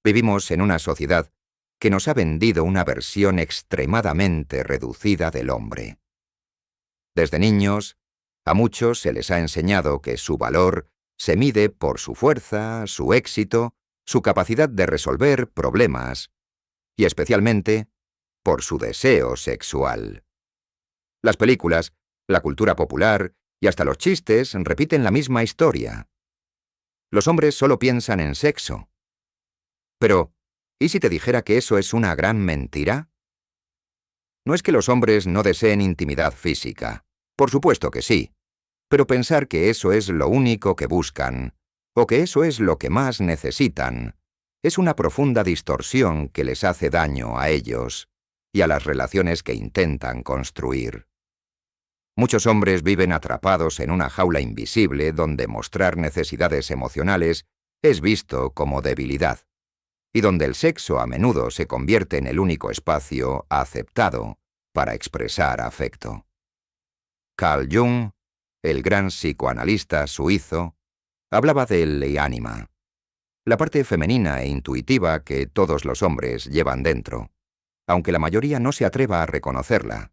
Vivimos en una sociedad que nos ha vendido una versión extremadamente reducida del hombre. Desde niños, a muchos se les ha enseñado que su valor se mide por su fuerza, su éxito, su capacidad de resolver problemas y especialmente por su deseo sexual. Las películas, la cultura popular y hasta los chistes repiten la misma historia. Los hombres solo piensan en sexo. Pero, ¿y si te dijera que eso es una gran mentira? No es que los hombres no deseen intimidad física. Por supuesto que sí. Pero pensar que eso es lo único que buscan, o que eso es lo que más necesitan, es una profunda distorsión que les hace daño a ellos y a las relaciones que intentan construir. Muchos hombres viven atrapados en una jaula invisible donde mostrar necesidades emocionales es visto como debilidad, y donde el sexo a menudo se convierte en el único espacio aceptado para expresar afecto. Carl Jung, el gran psicoanalista suizo, hablaba del ánima, la parte femenina e intuitiva que todos los hombres llevan dentro, aunque la mayoría no se atreva a reconocerla.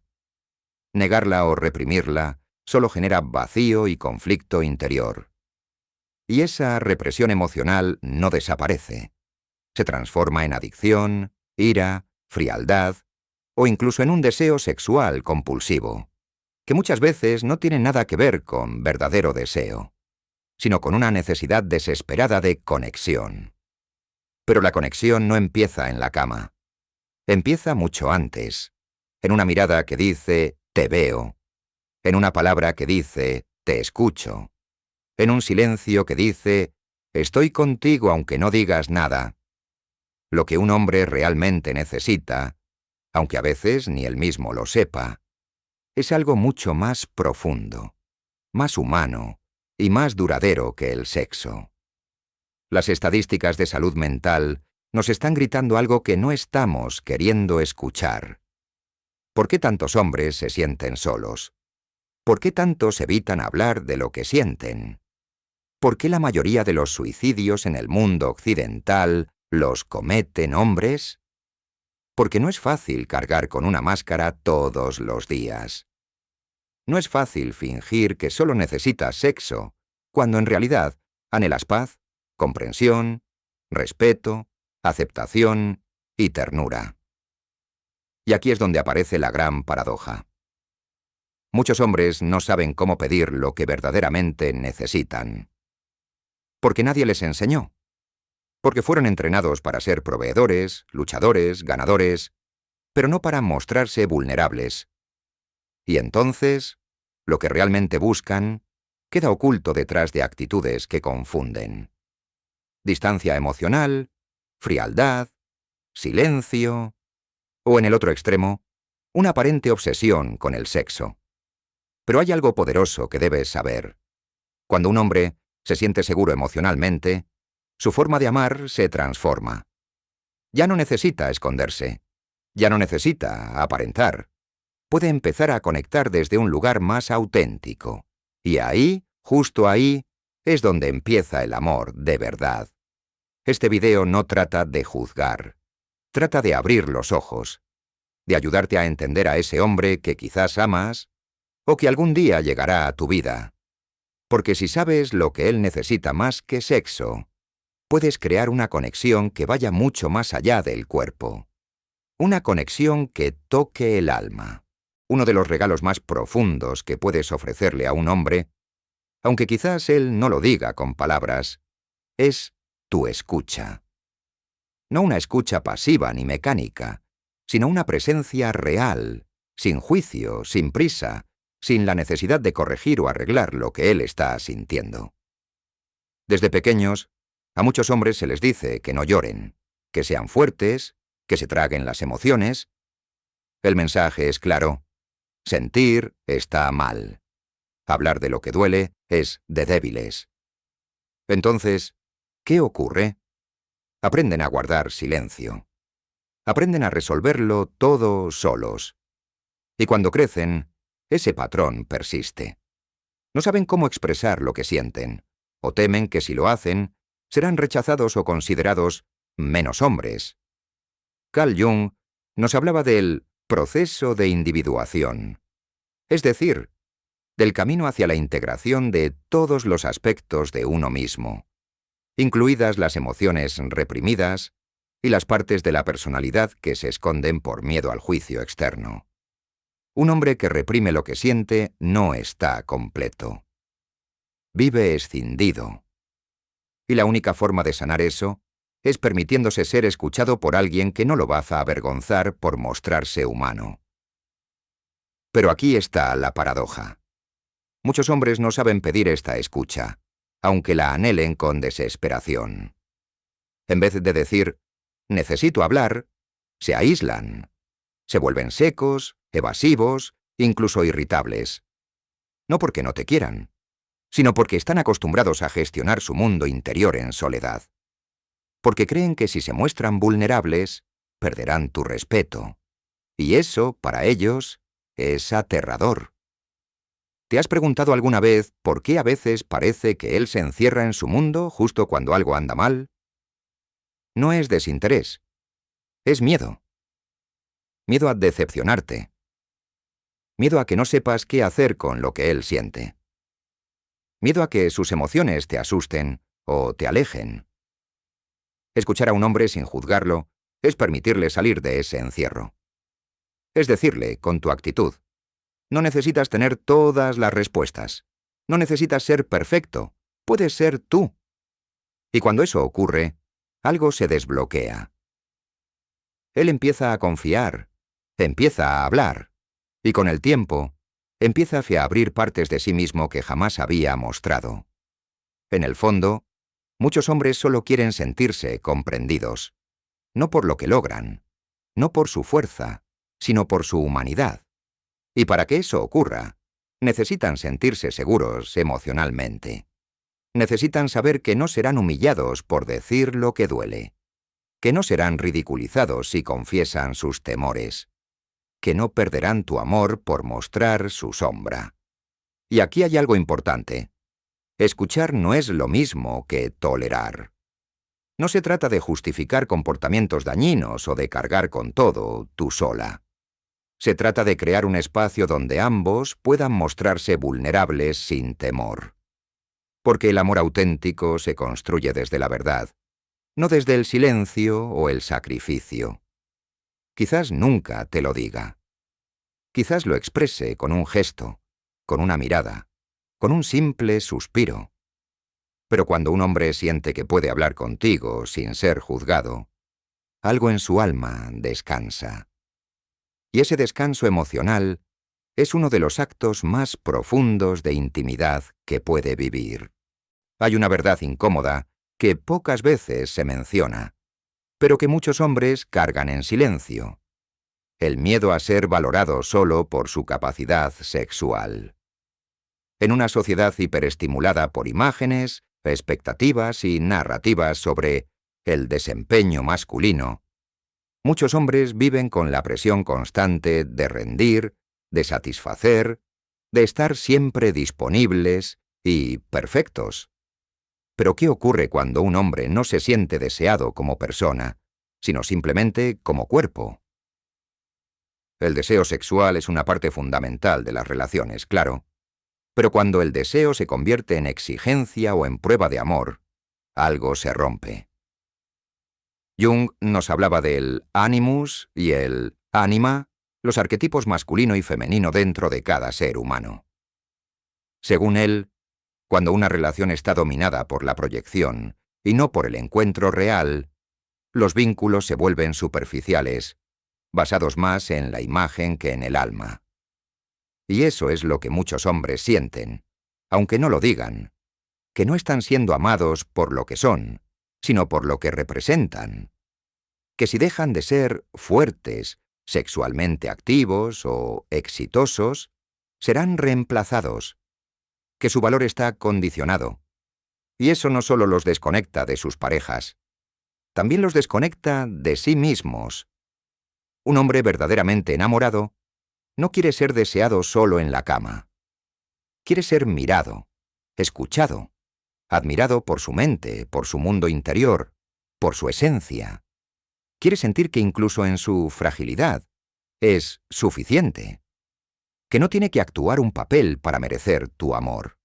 Negarla o reprimirla solo genera vacío y conflicto interior. Y esa represión emocional no desaparece. Se transforma en adicción, ira, frialdad o incluso en un deseo sexual compulsivo, que muchas veces no tiene nada que ver con verdadero deseo, sino con una necesidad desesperada de conexión. Pero la conexión no empieza en la cama. Empieza mucho antes, en una mirada que dice «te veo», en una palabra que dice «te escucho», en un silencio que dice «estoy contigo aunque no digas nada». Lo que un hombre realmente necesita, aunque a veces ni él mismo lo sepa, es algo mucho más profundo, más humano y más duradero que el sexo. Las estadísticas de salud mental nos están gritando algo que no estamos queriendo escuchar. ¿Por qué tantos hombres se sienten solos? ¿Por qué tantos evitan hablar de lo que sienten? ¿Por qué la mayoría de los suicidios en el mundo occidental los cometen hombres? Porque no es fácil cargar con una máscara todos los días. No es fácil fingir que solo necesitas sexo, cuando en realidad anhelas paz, comprensión, respeto, aceptación y ternura. Y aquí es donde aparece la gran paradoja. Muchos hombres no saben cómo pedir lo que verdaderamente necesitan. Porque nadie les enseñó. Porque fueron entrenados para ser proveedores, luchadores, ganadores, pero no para mostrarse vulnerables. Y entonces, lo que realmente buscan queda oculto detrás de actitudes que confunden. Distancia emocional, frialdad, silencio, o en el otro extremo, una aparente obsesión con el sexo. Pero hay algo poderoso que debes saber. Cuando un hombre se siente seguro emocionalmente, su forma de amar se transforma. Ya no necesita esconderse. Ya no necesita aparentar. Puede empezar a conectar desde un lugar más auténtico. Y ahí, justo ahí, es donde empieza el amor de verdad. Este video no trata de juzgar. Trata de abrir los ojos. De ayudarte a entender a ese hombre que quizás amas o que algún día llegará a tu vida. Porque si sabes lo que él necesita más que sexo, puedes crear una conexión que vaya mucho más allá del cuerpo. Una conexión que toque el alma. Uno de los regalos más profundos que puedes ofrecerle a un hombre, aunque quizás él no lo diga con palabras, es tu escucha. No una escucha pasiva ni mecánica, sino una presencia real, sin juicio, sin prisa, sin la necesidad de corregir o arreglar lo que él está sintiendo. Desde pequeños, a muchos hombres se les dice que no lloren, que sean fuertes, que se traguen las emociones. El mensaje es claro. Sentir está mal. Hablar de lo que duele es de débiles. Entonces, ¿qué ocurre? Aprenden a guardar silencio. Aprenden a resolverlo todo solos. Y cuando crecen, ese patrón persiste. No saben cómo expresar lo que sienten, o temen que si lo hacen, serán rechazados o considerados menos hombres. Carl Jung nos hablaba del proceso de individuación, es decir, del camino hacia la integración de todos los aspectos de uno mismo, incluidas las emociones reprimidas y las partes de la personalidad que se esconden por miedo al juicio externo. Un hombre que reprime lo que siente no está completo. Vive escindido. Y la única forma de sanar eso es permitiéndose ser escuchado por alguien que no lo va a avergonzar por mostrarse humano. Pero aquí está la paradoja. Muchos hombres no saben pedir esta escucha, aunque la anhelen con desesperación. En vez de decir, necesito hablar, se aíslan. Se vuelven secos, evasivos, incluso irritables. No porque no te quieran, sino porque están acostumbrados a gestionar su mundo interior en soledad. Porque creen que si se muestran vulnerables, perderán tu respeto. Y eso, para ellos, es aterrador. ¿Te has preguntado alguna vez por qué a veces parece que él se encierra en su mundo justo cuando algo anda mal? No es desinterés, es miedo. Miedo a decepcionarte. Miedo a que no sepas qué hacer con lo que él siente. Miedo a que sus emociones te asusten o te alejen. Escuchar a un hombre sin juzgarlo es permitirle salir de ese encierro. Es decirle, con tu actitud, no necesitas tener todas las respuestas. No necesitas ser perfecto. Puedes ser tú. Y cuando eso ocurre, algo se desbloquea. Él empieza a confiar, empieza a hablar, y con el tiempo, empieza a abrir partes de sí mismo que jamás había mostrado. En el fondo, muchos hombres solo quieren sentirse comprendidos, no por lo que logran, no por su fuerza, sino por su humanidad. Y para que eso ocurra, necesitan sentirse seguros emocionalmente. Necesitan saber que no serán humillados por decir lo que duele, que no serán ridiculizados si confiesan sus temores, que no perderán tu amor por mostrar su sombra. Y aquí hay algo importante. Escuchar no es lo mismo que tolerar. No se trata de justificar comportamientos dañinos o de cargar con todo tú sola. Se trata de crear un espacio donde ambos puedan mostrarse vulnerables sin temor. Porque el amor auténtico se construye desde la verdad, no desde el silencio o el sacrificio. Quizás nunca te lo diga. Quizás lo exprese con un gesto, con una mirada, con un simple suspiro. Pero cuando un hombre siente que puede hablar contigo sin ser juzgado, algo en su alma descansa. Y ese descanso emocional es uno de los actos más profundos de intimidad que puede vivir. Hay una verdad incómoda que pocas veces se menciona, pero que muchos hombres cargan en silencio. El miedo a ser valorado solo por su capacidad sexual. En una sociedad hiperestimulada por imágenes, expectativas y narrativas sobre el desempeño masculino, muchos hombres viven con la presión constante de rendir, de satisfacer, de estar siempre disponibles y perfectos. Pero ¿qué ocurre cuando un hombre no se siente deseado como persona, sino simplemente como cuerpo? El deseo sexual es una parte fundamental de las relaciones, claro, pero cuando el deseo se convierte en exigencia o en prueba de amor, algo se rompe. Jung nos hablaba del animus y el anima, los arquetipos masculino y femenino dentro de cada ser humano. Según él, cuando una relación está dominada por la proyección y no por el encuentro real, los vínculos se vuelven superficiales, basados más en la imagen que en el alma. Y eso es lo que muchos hombres sienten, aunque no lo digan, que no están siendo amados por lo que son, sino por lo que representan. Que si dejan de ser fuertes, sexualmente activos o exitosos, serán reemplazados. Que su valor está condicionado. Y eso no solo los desconecta de sus parejas, también los desconecta de sí mismos. Un hombre verdaderamente enamorado no quiere ser deseado solo en la cama. Quiere ser mirado, escuchado, admirado por su mente, por su mundo interior, por su esencia. Quiere sentir que incluso en su fragilidad es suficiente, que no tiene que actuar un papel para merecer tu amor.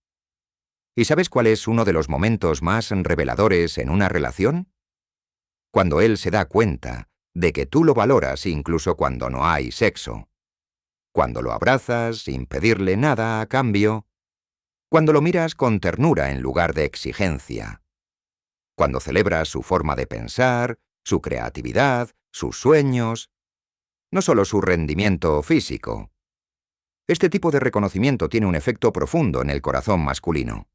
¿Y sabes cuál es uno de los momentos más reveladores en una relación? Cuando él se da cuenta de que tú lo valoras incluso cuando no hay sexo. Cuando lo abrazas sin pedirle nada a cambio. Cuando lo miras con ternura en lugar de exigencia. Cuando celebras su forma de pensar, su creatividad, sus sueños, no solo su rendimiento físico. Este tipo de reconocimiento tiene un efecto profundo en el corazón masculino.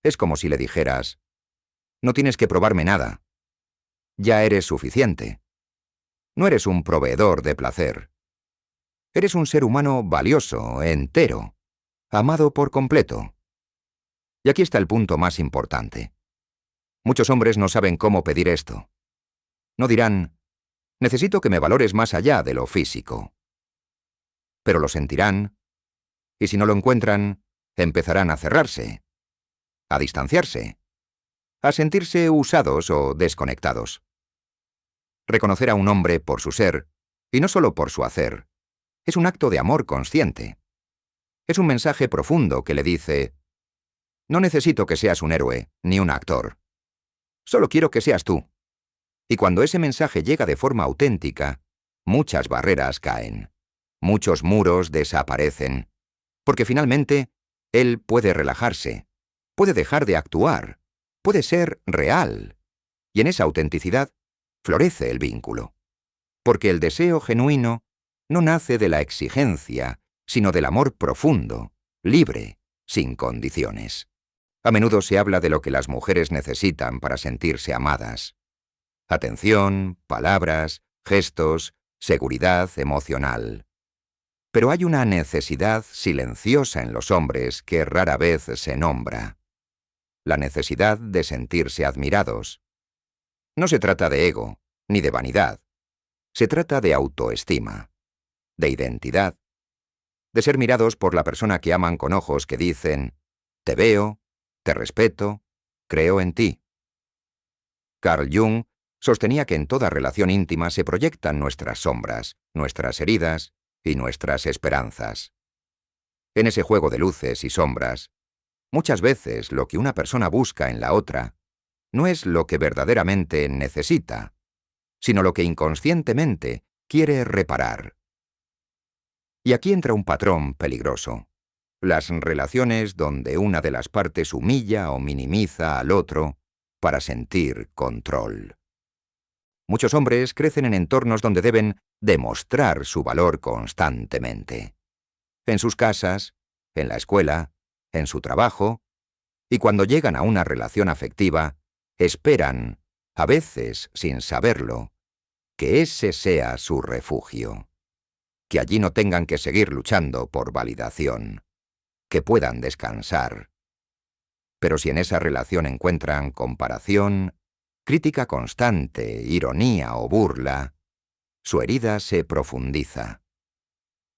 Es como si le dijeras: no tienes que probarme nada. Ya eres suficiente. No eres un proveedor de placer. Eres un ser humano valioso, entero, amado por completo. Y aquí está el punto más importante. Muchos hombres no saben cómo pedir esto. No dirán: necesito que me valores más allá de lo físico. Pero lo sentirán, y si no lo encuentran, empezarán a cerrarse, a distanciarse, a sentirse usados o desconectados. Reconocer a un hombre por su ser, y no solo por su hacer, es un acto de amor consciente. Es un mensaje profundo que le dice: no necesito que seas un héroe, ni un actor. Solo quiero que seas tú. Y cuando ese mensaje llega de forma auténtica, muchas barreras caen, muchos muros desaparecen, porque finalmente él puede relajarse, puede dejar de actuar, puede ser real, y en esa autenticidad florece el vínculo. Porque el deseo genuino no nace de la exigencia, sino del amor profundo, libre, sin condiciones. A menudo se habla de lo que las mujeres necesitan para sentirse amadas. Atención, palabras, gestos, seguridad emocional. Pero hay una necesidad silenciosa en los hombres que rara vez se nombra. La necesidad de sentirse admirados. No se trata de ego, ni de vanidad. Se trata de autoestima, de identidad, de ser mirados por la persona que aman con ojos que dicen: te veo, te respeto, creo en ti. Carl Jung sostenía que en toda relación íntima se proyectan nuestras sombras, nuestras heridas y nuestras esperanzas. En ese juego de luces y sombras, muchas veces lo que una persona busca en la otra no es lo que verdaderamente necesita, sino lo que inconscientemente quiere reparar. Y aquí entra un patrón peligroso: las relaciones donde una de las partes humilla o minimiza al otro para sentir control. Muchos hombres crecen en entornos donde deben demostrar su valor constantemente. En sus casas, en la escuela, en su trabajo, y cuando llegan a una relación afectiva, esperan, a veces sin saberlo, que ese sea su refugio. Que allí no tengan que seguir luchando por validación. Que puedan descansar. Pero si en esa relación encuentran comparación, crítica constante, ironía o burla, su herida se profundiza.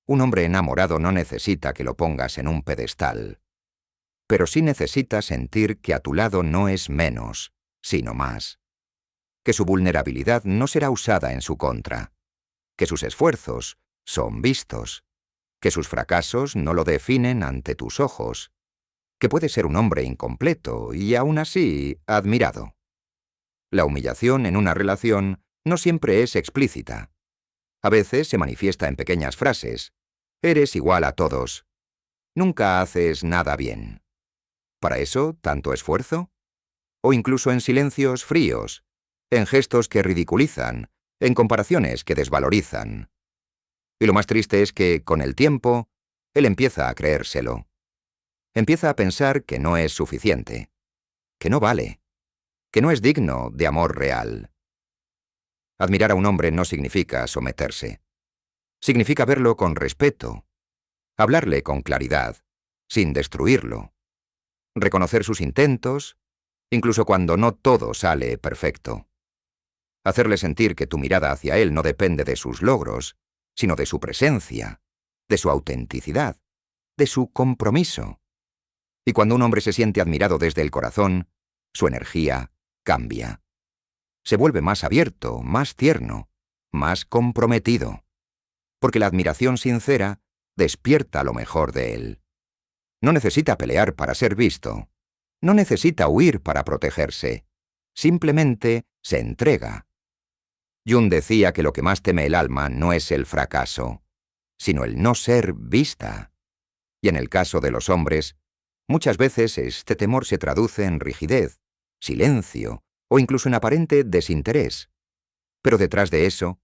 Un hombre enamorado no necesita que lo pongas en un pedestal, pero sí necesita sentir que a tu lado no es menos, sino más. Que su vulnerabilidad no será usada en su contra. Que sus esfuerzos son vistos. Que sus fracasos no lo definen ante tus ojos. Que puede ser un hombre incompleto y aún así admirado. La humillación en una relación no siempre es explícita. A veces se manifiesta en pequeñas frases. Eres igual a todos. Nunca haces nada bien. ¿Para eso tanto esfuerzo? O incluso en silencios fríos, en gestos que ridiculizan, en comparaciones que desvalorizan. Y lo más triste es que, con el tiempo, él empieza a creérselo. Empieza a pensar que no es suficiente, que no vale, que no es digno de amor real. Admirar a un hombre no significa someterse. Significa verlo con respeto, hablarle con claridad, sin destruirlo, reconocer sus intentos, incluso cuando no todo sale perfecto. Hacerle sentir que tu mirada hacia él no depende de sus logros, sino de su presencia, de su autenticidad, de su compromiso. Y cuando un hombre se siente admirado desde el corazón, su energía cambia. se vuelve más abierto, más tierno, más comprometido, porque la admiración sincera despierta lo mejor de él. No necesita pelear para ser visto, no necesita huir para protegerse, simplemente se entrega. Jung decía que lo que más teme el alma no es el fracaso, sino el no ser vista. Y en el caso de los hombres, muchas veces este temor se traduce en rigidez, silencio o incluso en aparente desinterés. Pero detrás de eso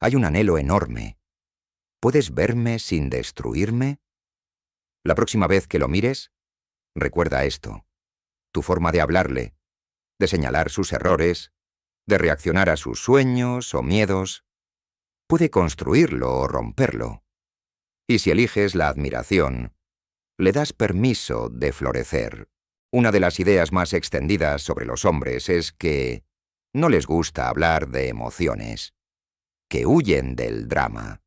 hay un anhelo enorme. ¿Puedes verme sin destruirme? La próxima vez que lo mires, recuerda esto. Tu forma de hablarle, de señalar sus errores, de reaccionar a sus sueños o miedos, puede construirlo o romperlo. Y si eliges la admiración, le das permiso de florecer. Una de las ideas más extendidas sobre los hombres es que no les gusta hablar de emociones, que huyen del drama,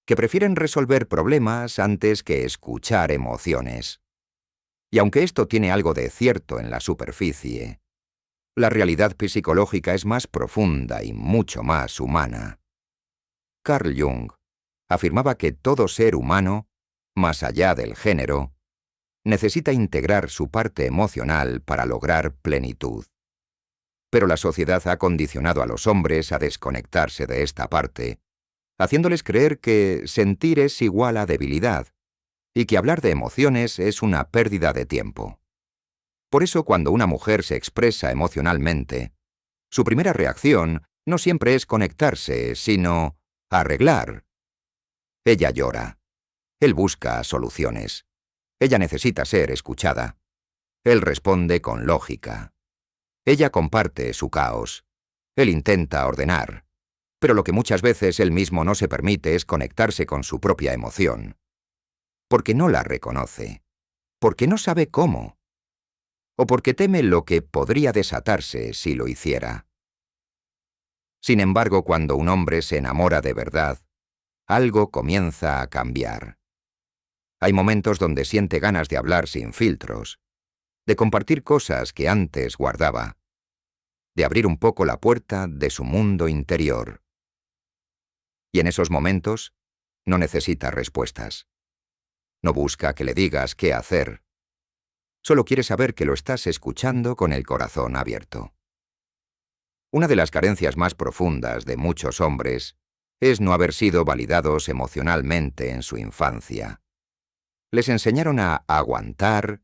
que prefieren resolver problemas antes que escuchar emociones. Y aunque esto tiene algo de cierto en la superficie, la realidad psicológica es más profunda y mucho más humana. Carl Jung afirmaba que todo ser humano, más allá del género, necesita integrar su parte emocional para lograr plenitud. Pero la sociedad ha condicionado a los hombres a desconectarse de esta parte, haciéndoles creer que sentir es igual a debilidad y que hablar de emociones es una pérdida de tiempo. Por eso, cuando una mujer se expresa emocionalmente, su primera reacción no siempre es conectarse, sino arreglar. Ella llora. Él busca soluciones. Ella necesita ser escuchada. Él responde con lógica. Ella comparte su caos. Él intenta ordenar. Pero lo que muchas veces él mismo no se permite es conectarse con su propia emoción. Porque no la reconoce. Porque no sabe cómo. O porque teme lo que podría desatarse si lo hiciera. Sin embargo, cuando un hombre se enamora de verdad, algo comienza a cambiar. Hay momentos donde siente ganas de hablar sin filtros, de compartir cosas que antes guardaba, de abrir un poco la puerta de su mundo interior. Y en esos momentos no necesita respuestas. No busca que le digas qué hacer. Solo quiere saber que lo estás escuchando con el corazón abierto. Una de las carencias más profundas de muchos hombres es no haber sido validados emocionalmente en su infancia. Les enseñaron a aguantar,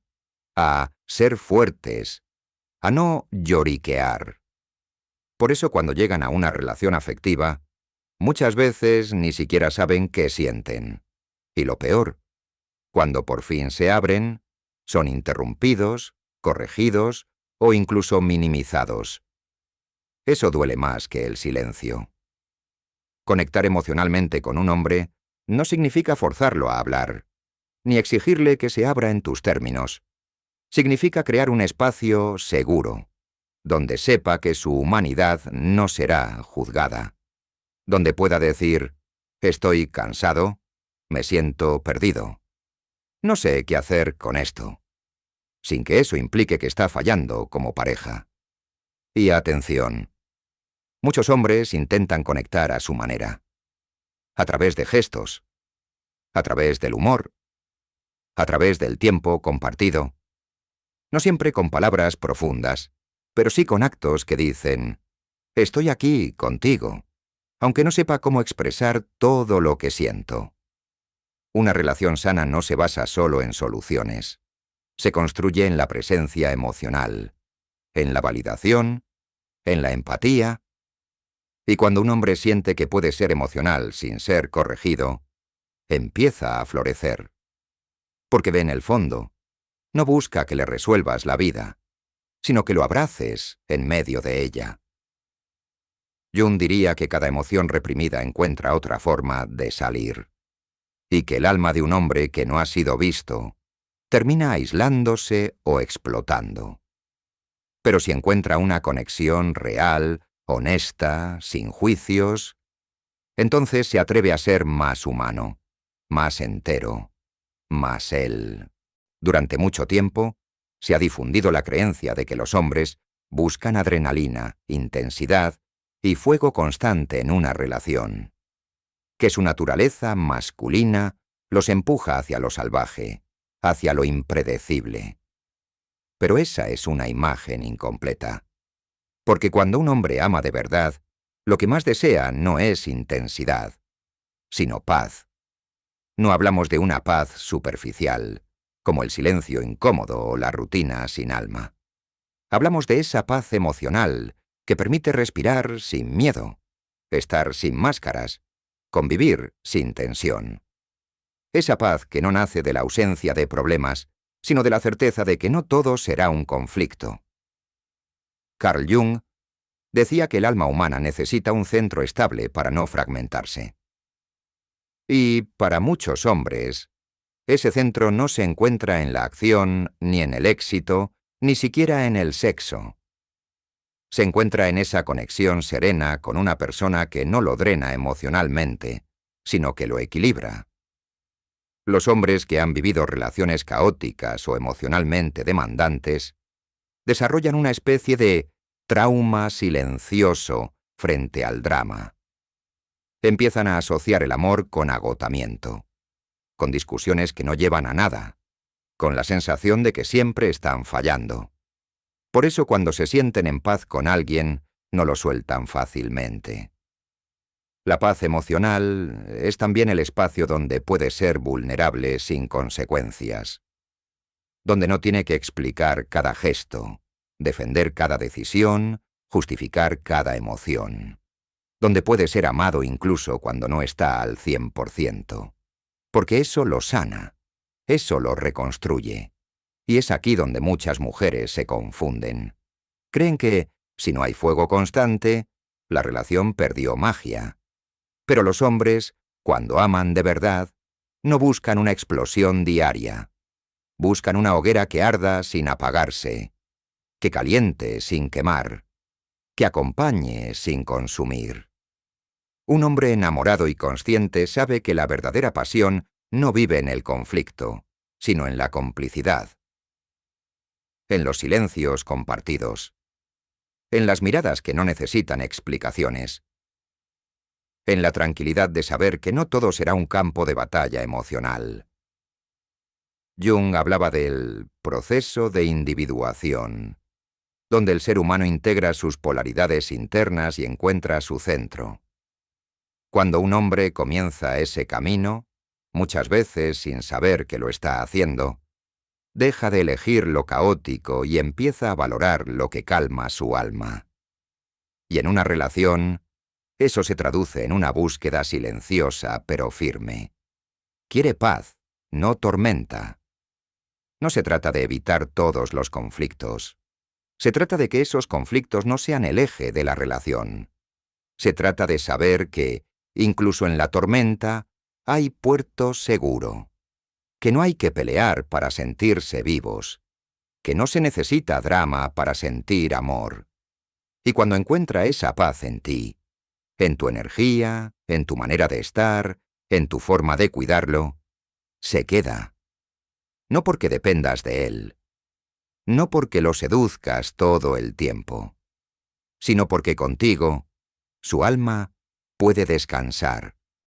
a ser fuertes, a no lloriquear. Por eso cuando llegan a una relación afectiva, muchas veces ni siquiera saben qué sienten. Y lo peor, cuando por fin se abren, son interrumpidos, corregidos o incluso minimizados. Eso duele más que el silencio. Conectar emocionalmente con un hombre no significa forzarlo a hablar, ni exigirle que se abra en tus términos. Significa crear un espacio seguro, donde sepa que su humanidad no será juzgada, donde pueda decir, estoy cansado, me siento perdido. No sé qué hacer con esto, sin que eso implique que está fallando como pareja. Y atención, muchos hombres intentan conectar a su manera, a través de gestos, a través del humor, a través del tiempo compartido, no siempre con palabras profundas, pero sí con actos que dicen, estoy aquí contigo, aunque no sepa cómo expresar todo lo que siento. Una relación sana no se basa solo en soluciones. Se construye en la presencia emocional, en la validación, en la empatía. Y cuando un hombre siente que puede ser emocional sin ser corregido, empieza a florecer. Porque ve en el fondo, no busca que le resuelvas la vida, sino que lo abraces en medio de ella. Jung diría que cada emoción reprimida encuentra otra forma de salir, y que el alma de un hombre que no ha sido visto termina aislándose o explotando. Pero si encuentra una conexión real, honesta, sin juicios, entonces se atreve a ser más humano, más entero, más él. Durante mucho tiempo, se ha difundido la creencia de que los hombres buscan adrenalina, intensidad y fuego constante en una relación. Que su naturaleza masculina los empuja hacia lo salvaje, hacia lo impredecible. Pero esa es una imagen incompleta. Porque cuando un hombre ama de verdad, lo que más desea no es intensidad, sino paz. No hablamos de una paz superficial, como el silencio incómodo o la rutina sin alma. Hablamos de esa paz emocional que permite respirar sin miedo, estar sin máscaras, convivir sin tensión. Esa paz que no nace de la ausencia de problemas, sino de la certeza de que no todo será un conflicto. Carl Jung decía que el alma humana necesita un centro estable para no fragmentarse. Y para muchos hombres, ese centro no se encuentra en la acción, ni en el éxito, ni siquiera en el sexo. Se encuentra en esa conexión serena con una persona que no lo drena emocionalmente, sino que lo equilibra. Los hombres que han vivido relaciones caóticas o emocionalmente demandantes desarrollan una especie de trauma silencioso frente al drama. Empiezan a asociar el amor con agotamiento, con discusiones que no llevan a nada, con la sensación de que siempre están fallando. Por eso cuando se sienten en paz con alguien, no lo sueltan fácilmente. La paz emocional es también el espacio donde puede ser vulnerable sin consecuencias, donde no tiene que explicar cada gesto, defender cada decisión, justificar cada emoción, donde puede ser amado incluso cuando no está al 100%, porque eso lo sana, eso lo reconstruye. Y es aquí donde muchas mujeres se confunden. Creen que, si no hay fuego constante, la relación perdió magia. Pero los hombres, cuando aman de verdad, no buscan una explosión diaria. Buscan una hoguera que arda sin apagarse, que caliente sin quemar, que acompañe sin consumir. Un hombre enamorado y consciente sabe que la verdadera pasión no vive en el conflicto, sino en la complicidad, en los silencios compartidos, en las miradas que no necesitan explicaciones, en la tranquilidad de saber que no todo será un campo de batalla emocional. Jung hablaba del proceso de individuación, donde el ser humano integra sus polaridades internas y encuentra su centro. Cuando un hombre comienza ese camino, muchas veces sin saber que lo está haciendo, deja de elegir lo caótico y empieza a valorar lo que calma su alma. Y en una relación, eso se traduce en una búsqueda silenciosa pero firme. Quiere paz, no tormenta. No se trata de evitar todos los conflictos. Se trata de que esos conflictos no sean el eje de la relación. Se trata de saber que, incluso en la tormenta, hay puerto seguro. Que no hay que pelear para sentirse vivos, que no se necesita drama para sentir amor. Y cuando encuentra esa paz en ti, en tu energía, en tu manera de estar, en tu forma de cuidarlo, se queda. No porque dependas de él, no porque lo seduzcas todo el tiempo, sino porque contigo, su alma puede descansar,